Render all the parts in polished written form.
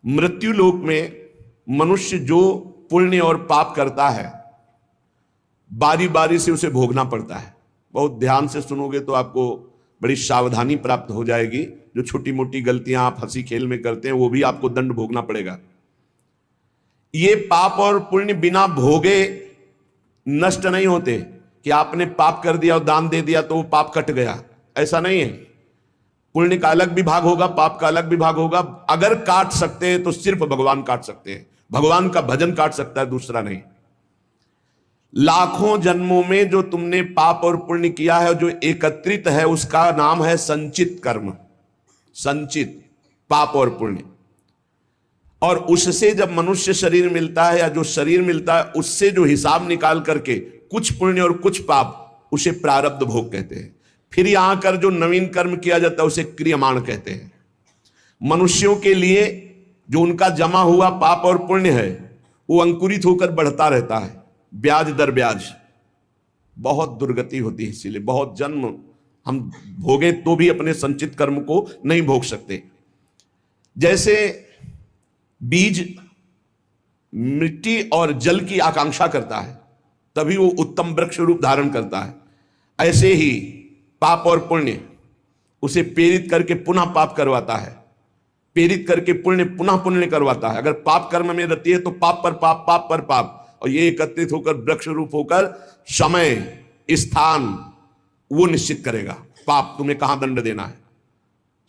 मृत्यु लोक में मनुष्य जो पुण्य और पाप करता है बारी बारी से उसे भोगना पड़ता है। बहुत ध्यान से सुनोगे तो आपको बड़ी सावधानी प्राप्त हो जाएगी। जो छोटी मोटी गलतियां आप हंसी खेल में करते हैं वो भी आपको दंड भोगना पड़ेगा। ये पाप और पुण्य बिना भोगे नष्ट नहीं होते कि आपने पाप कर दिया और दान दे दिया तो वो पाप कट गया, ऐसा नहीं है। पुण्य का अलग विभाग होगा, पाप का अलग विभाग होगा। अगर काट सकते हैं तो सिर्फ भगवान काट सकते हैं। भगवान का भजन काट सकता है, दूसरा नहीं। लाखों जन्मों में जो तुमने पाप और पुण्य किया है, जो एकत्रित है, उसका नाम है संचित कर्म। संचित पाप और पुण्य। और उससे जब मनुष्य शरीर मिलता है या जो शरीर मिलता है, उससे जो हिसाब निकाल करके कुछ पुण्य और कुछ पाप, उसे प्रारब्ध भोग कहते हैं। फिर यहां कर जो नवीन कर्म किया जाता है उसे क्रियमाण कहते हैं। मनुष्यों के लिए जो उनका जमा हुआ पाप और पुण्य है वो अंकुरित होकर बढ़ता रहता है, ब्याज दर ब्याज। बहुत दुर्गति होती है, इसीलिए बहुत जन्म हम भोगे तो भी अपने संचित कर्म को नहीं भोग सकते। जैसे बीज मिट्टी और जल की आकांक्षा करता है तभी वो उत्तम वृक्ष रूप धारण करता है, ऐसे ही पाप और पुण्य उसे प्रेरित करके पुनः पाप करवाता है, प्रेरित करके पुण्य पुनः पुण्य करवाता है। अगर पाप कर्म में रहती है तो पाप पर पाप, पाप पर पाप, और ये एकत्रित होकर वृक्ष रूप होकर समय स्थान वो निश्चित करेगा। पाप तुम्हें कहां दंड देना है,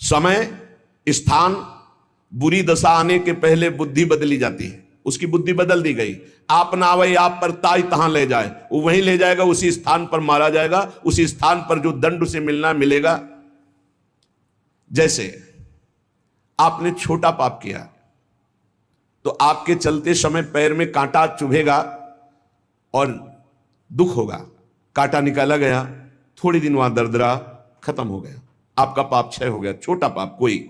समय स्थान। बुरी दशा आने के पहले बुद्धि बदली जाती है, उसकी बुद्धि बदल दी गई। आप ना आवे आप पर ताई तहां ले जाए, वो वहीं ले जाएगा, उसी स्थान पर मारा जाएगा, उसी स्थान पर जो दंड उसे मिलना मिलेगा। जैसे आपने छोटा पाप किया तो आपके चलते समय पैर में कांटा चुभेगा और दुख होगा। कांटा निकाला गया, थोड़ी दिन वहां दर्द रहा, खत्म हो गया, आपका पाप क्षय हो गया। छोटा पाप कोई,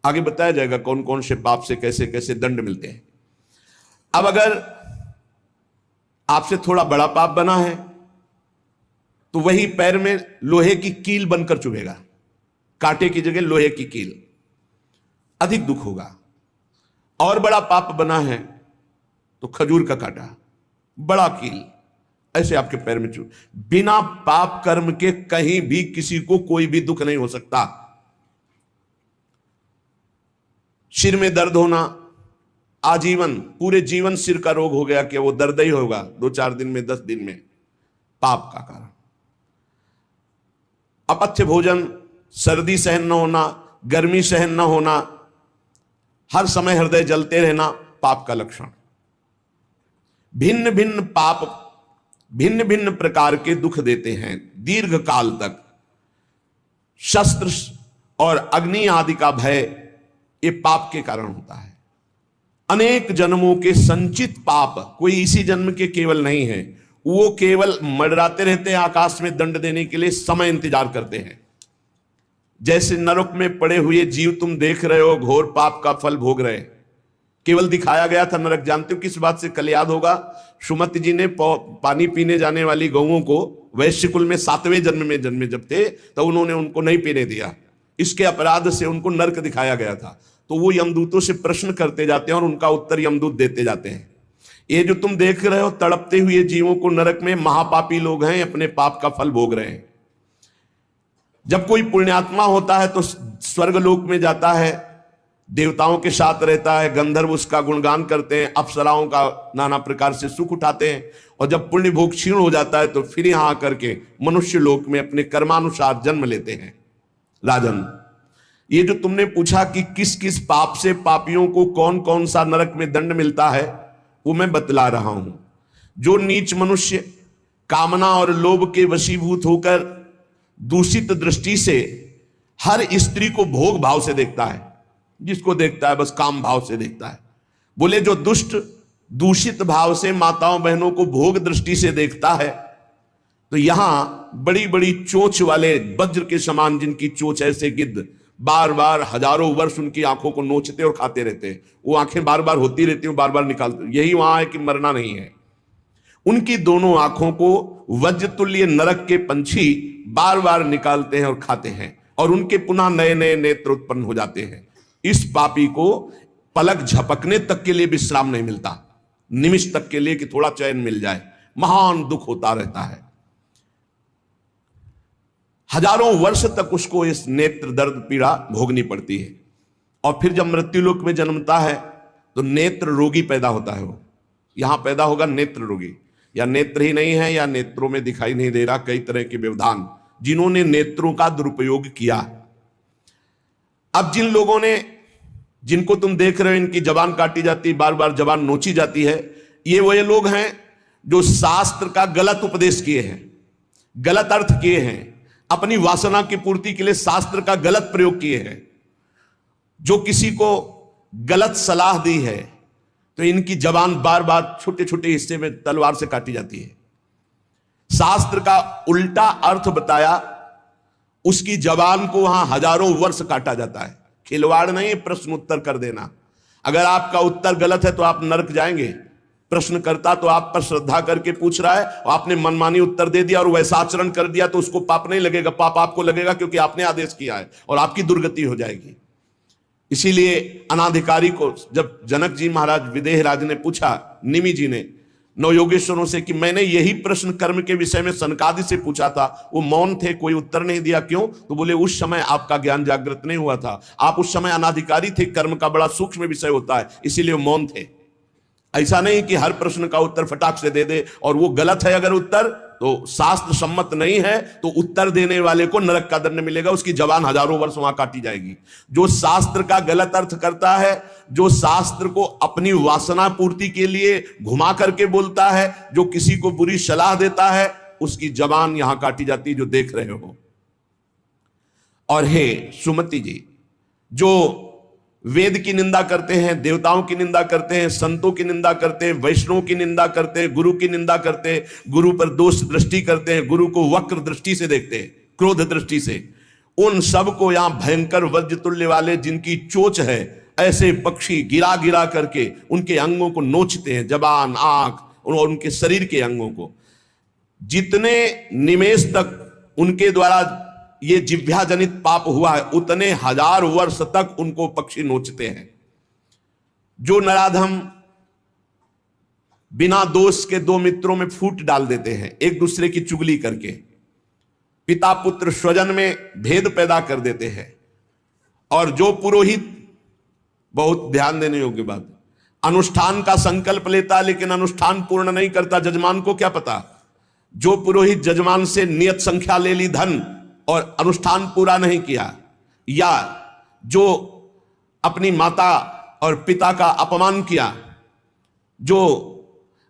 आगे बताया जाएगा कौन कौन से पाप से कैसे कैसे दंड मिलते हैं। अब अगर आपसे थोड़ा बड़ा पाप बना है तो वही पैर में लोहे की कील बनकर चुभेगा, कांटे की जगह लोहे की कील, अधिक दुख होगा। और बड़ा पाप बना है तो खजूर का कांटा, बड़ा कील, ऐसे आपके पैर में चुभ। बिना पाप कर्म के कहीं भी किसी को कोई भी दुख नहीं हो सकता। सिर में दर्द होना, आजीवन पूरे जीवन सिर का रोग हो गया कि वो दर्द ही होगा 2-4 दिन में, 10 दिन में, पाप का कारण। अपथ्य भोजन, सर्दी सहन न होना, गर्मी सहन न होना, हर समय हृदय जलते रहना, पाप का लक्षण। भिन्न भिन्न पाप भिन्न भिन्न प्रकार के दुख देते हैं दीर्घ काल तक। शस्त्र और अग्नि आदि का भय ये पाप के कारण होता है। अनेक जन्मों के संचित पाप, कोई इसी जन्म के केवल नहीं है, वो केवल मंडराते रहते हैं आकाश में दंड देने के लिए, समय इंतजार करते हैं। जैसे नरक में पड़े हुए जीव तुम देख रहे हो, घोर पाप का फल भोग रहे, केवल दिखाया गया था नरक। जानते हो किस बात से? कल याद होगा सुमति जी ने पानी पीने जाने वाली गौओं को वैश्य कुल में 7वें जन्म में जन्मे जब थे तो उन्होंने उनको नहीं पीने दिया, इसके अपराध से उनको नरक दिखाया गया था। तो वो यमदूतों से प्रश्न करते जाते हैं और उनका उत्तर यमदूत देते जाते हैं। ये जो तुम देख रहे हो तड़पते हुए जीवों को नरक में, महापापी लोग हैं, अपने पाप का फल भोग रहे हैं। जब कोई पुण्यात्मा होता है तो स्वर्गलोक में जाता है, देवताओं के साथ रहता है, गंधर्व उसका गुणगान करते हैं, अप्सराओं का नाना प्रकार से सुख उठाते हैं। और जब पुण्य भोग क्षीण हो जाता है तो फिर यहां आकर के मनुष्य लोक में अपने कर्मानुसार जन्म लेते हैं। राजन, ये जो तुमने पूछा कि किस किस पाप से पापियों को कौन कौन सा नरक में दंड मिलता है, वो मैं बतला रहा हूं। जो नीच मनुष्य कामना और लोभ के वशीभूत होकर दूषित दृष्टि से हर स्त्री को भोग भाव से देखता है, जिसको देखता है बस काम भाव से देखता है। बोले जो दुष्ट दूषित भाव से माताओं बहनों को भोग दृष्टि से देखता है, तो यहां बड़ी बड़ी चोंच वाले वज्र के समान जिनकी चोंच ऐसे गिद्ध बार बार हजारों वर्ष उनकी आंखों को नोचते और खाते रहते हैं, वो आंखें बार बार होती रहती हैं, बार बार निकालते, यही वहां है कि मरना नहीं है। उनकी दोनों आंखों को वज्र तुल्य नरक के पंछी बार बार निकालते हैं और खाते हैं, और उनके पुनः नए नए नेत्र उत्पन्न हो जाते हैं। इस पापी को पलक झपकने तक के लिए विश्राम नहीं मिलता, निमिष तक के लिए कि थोड़ा चैन मिल जाए, महान दुख होता रहता है। हजारों वर्ष तक उसको इस नेत्र दर्द पीड़ा भोगनी पड़ती है। और फिर जब मृत्युलोक में जन्मता है तो नेत्र रोगी पैदा होता है। वो यहां पैदा होगा नेत्र रोगी, या नेत्र ही नहीं है या नेत्रों में दिखाई नहीं दे रहा, कई तरह के व्यवधान, जिन्होंने नेत्रों का दुरुपयोग किया। अब जिन लोगों ने, जिनको तुम देख रहे हो इनकी जबान काटी जाती, बार बार जबान नोची जाती है, ये वही लोग हैं जो शास्त्र का गलत उपदेश किए हैं, गलत अर्थ किए हैं, अपनी वासना की पूर्ति के लिए शास्त्र का गलत प्रयोग किए हैं, जो किसी को गलत सलाह दी है तो इनकी जबान बार बार छोटे छोटे हिस्से में तलवार से काटी जाती है। शास्त्र का उल्टा अर्थ बताया, उसकी जबान को वहां हजारों वर्ष काटा जाता है। खिलवाड़ नहीं, प्रश्न उत्तर कर देना। अगर आपका उत्तर गलत है तो आप नरक जाएंगे। प्रश्न करता तो आप पर श्रद्धा करके पूछ रहा है और आपने मनमानी उत्तर दे दिया और वैसा आचरण कर दिया तो उसको पाप नहीं लगेगा, पाप आपको लगेगा क्योंकि आपने आदेश किया है और आपकी दुर्गति हो जाएगी। इसीलिए अनाधिकारी को जब जनक जी महाराज विदेह राज ने पूछा, निमि जी ने नवयोगेश्वरों से कि मैंने यही प्रश्न कर्म के विषय में सनकादि से पूछा था, वो मौन थे, कोई उत्तर नहीं दिया, क्यों? तो बोले उस समय आपका ज्ञान जागृत नहीं हुआ था, आप उस समय अनाधिकारी थे, कर्म का बड़ा सूक्ष्म विषय होता है, इसीलिए वो मौन थे। ऐसा नहीं कि हर प्रश्न का उत्तर फटाक से दे दे, और वो गलत है अगर उत्तर तो शास्त्र सम्मत नहीं है तो उत्तर देने वाले को नरक का दंड मिलेगा, उसकी जबान हजारों वर्ष वहां काटी जाएगी। जो शास्त्र का गलत अर्थ करता है, जो शास्त्र को अपनी वासना पूर्ति के लिए घुमा करके बोलता है, जो किसी को बुरी सलाह देता है, उसकी जबान यहां काटी जाती है, जो देख रहे हो। और हे सुमति जी, जो वेद की निंदा करते हैं, देवताओं की निंदा करते हैं, संतों की निंदा करते हैं, वैष्णव की निंदा करते हैं, गुरु की निंदा करते हैं, गुरु पर दोष दृष्टि करते हैं, गुरु को वक्र दृष्टि से देखते हैं, क्रोध दृष्टि से, उन सब को यहां भयंकर वज्र तुल्य वाले जिनकी चोंच है, ऐसे पक्षी गिरा गिरा करके उनके अंगों को नोचते हैं, जबान, आंख और उनके शरीर के अंगों को। जितने निमेष तक उनके द्वारा ये जिह्वा जनित पाप हुआ है, उतने हजार वर्ष तक उनको पक्षी नोचते हैं। जो नराधम बिना दोष के दो मित्रों में फूट डाल देते हैं, एक दूसरे की चुगली करके, पिता पुत्र स्वजन में भेद पैदा कर देते हैं। और जो पुरोहित, बहुत ध्यान देने योग्य बात, अनुष्ठान का संकल्प लेता लेकिन अनुष्ठान पूर्ण नहीं करता, जजमान को क्या पता। जो पुरोहित जजमान से नियत संख्या ले ली धन और अनुष्ठान पूरा नहीं किया, या जो अपनी माता और पिता का अपमान किया, जो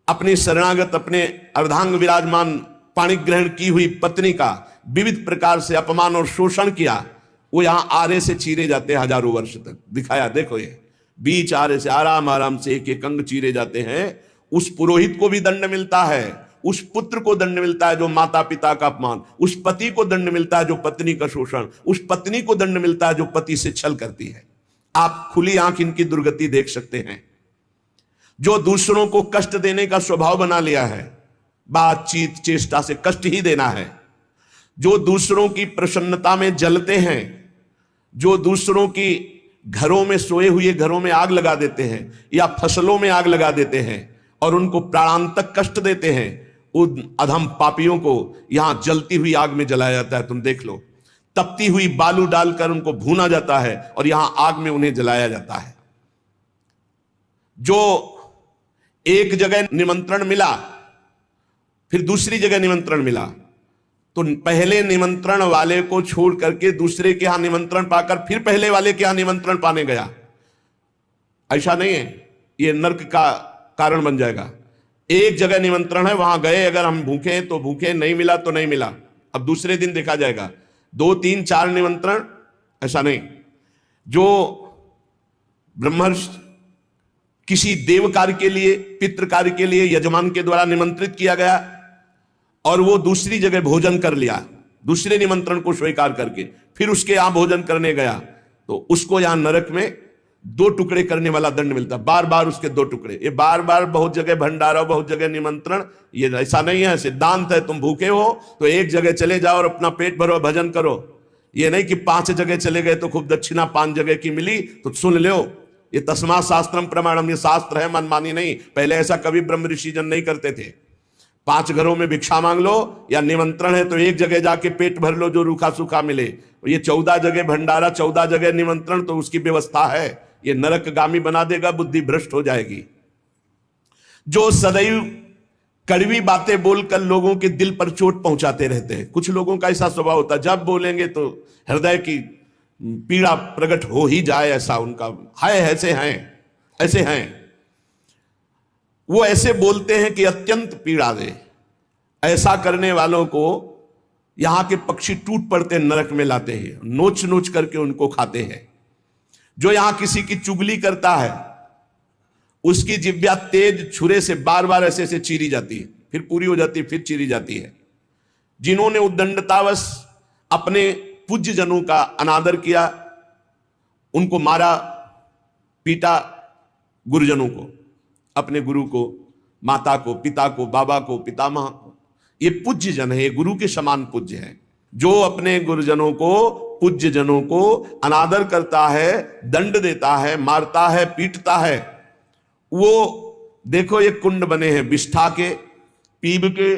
अपनी शरणागत, अपने अर्धांग विराजमान पाणिग्रहण की हुई पत्नी का विविध प्रकार से अपमान और शोषण किया, वो यहां आरे से चीरे जाते हैं हजारों वर्ष तक। दिखाया, देखो ये बीच आरे से आराम आराम से एक एक अंग चीरे जाते हैं। उस पुरोहित को भी दंड मिलता है, उस पुत्र को दंड मिलता है जो माता पिता का अपमान, उस पति को दंड मिलता है जो पत्नी का शोषण, उस पत्नी को दंड मिलता है जो पति से छल करती है। आप खुली आंख इनकी दुर्गति देख सकते हैं। जो दूसरों को कष्ट देने का स्वभाव बना लिया है, बातचीत चेष्टा से कष्ट ही देना है, जो दूसरों की प्रसन्नता में जलते हैं, जो दूसरों की घरों में, सोए हुए घरों में आग लगा देते हैं या फसलों में आग लगा देते हैं और उनको प्राणांतक कष्ट देते हैं, उन अधम पापियों को यहां जलती हुई आग में जलाया जाता है। तुम देख लो, तपती हुई बालू डालकर उनको भूना जाता है और यहां आग में उन्हें जलाया जाता है। जो एक जगह निमंत्रण मिला, फिर दूसरी जगह निमंत्रण मिला, तो पहले निमंत्रण वाले को छोड़ करके दूसरे के यहां निमंत्रण पाकर फिर पहले वाले के यहां निमंत्रण पाने गया। ऐसा नहीं है, यह नर्क का कारण बन जाएगा। एक जगह निमंत्रण है, वहां गए, अगर हम भूखे हैं तो भूखे, नहीं मिला तो नहीं मिला, अब दूसरे दिन देखा जाएगा। 2 3 4 निमंत्रण, ऐसा नहीं। जो ब्रह्मर्षि किसी देव कार्य के लिए, पितृ कार्य के लिए यजमान के द्वारा निमंत्रित किया गया और वो दूसरी जगह भोजन कर लिया, दूसरे निमंत्रण को स्वीकार करके फिर उसके यहां भोजन करने गया, तो उसको यहां नरक में 2 टुकड़े करने वाला दंड मिलता, बार बार उसके 2 टुकड़े। ये बार बार बहुत जगह भंडारा, बहुत जगह निमंत्रण, ये ऐसा नहीं है, सिद्धांत है। तुम भूखे हो तो एक जगह चले जाओ और अपना पेट भरो, भजन करो। ये नहीं कि 5 जगह चले गए तो खूब दक्षिणा 5 जगह की मिली तो सुन लो। ये तस्मा शास्त्रम प्रमाणम, ये शास्त्र है, मनमानी नहीं। पहले ऐसा कभी ब्रह्म ऋषि जन नहीं करते थे। 5 घरों में भिक्षा मांग लो या निमंत्रण है तो एक जगह जाके पेट भर लो जो रूखा सूखा मिले। ये 14 जगह भंडारा, 14 जगह निमंत्रण, तो उसकी व्यवस्था है। ये नरकगामी बना देगा, बुद्धि भ्रष्ट हो जाएगी। जो सदैव कड़वी बातें बोलकर लोगों के दिल पर चोट पहुंचाते रहते हैं। कुछ लोगों का ऐसा स्वभाव होता है, जब बोलेंगे तो हृदय की पीड़ा प्रकट हो ही जाए, ऐसा उनका है। ऐसे हैं वो, ऐसे बोलते हैं कि अत्यंत पीड़ा दे। ऐसा करने वालों को यहां के पक्षी टूट पड़ते नरक में लाते हैं, नोच नोच करके उनको खाते हैं। जो यहां किसी की चुगली करता है उसकी जिह्वा तेज छुरे से बार बार ऐसे ऐसे चीरी जाती है, फिर पूरी हो जाती है, फिर चीरी जाती है। जिन्होंने उद्दंडतावश अपने पूज्य जनों का अनादर किया, उनको मारा पीटा, गुरुजनों को, अपने गुरु को, माता को, पिता को, बाबा को, पितामह को, ये पूज्य जन है, ये गुरु के समान पूज्य है। जो अपने गुरुजनों को, पूज्य जनों को अनादर करता है, दंड देता है, मारता है, पीटता है, वो देखो ये कुंड बने हैं विष्ठा के, पीब के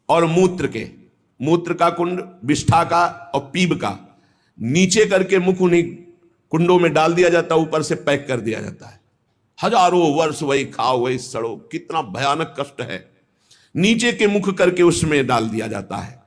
और मूत्र के। मूत्र का कुंड, विष्ठा का और पीब का। नीचे करके मुख उन्हीं कुंडों में डाल दिया जाता है, ऊपर से पैक कर दिया जाता है। हजारों वर्ष वही खाओ वही सड़ो, कितना भयानक कष्ट है। नीचे के मुख करके उसमें डाल दिया जाता है।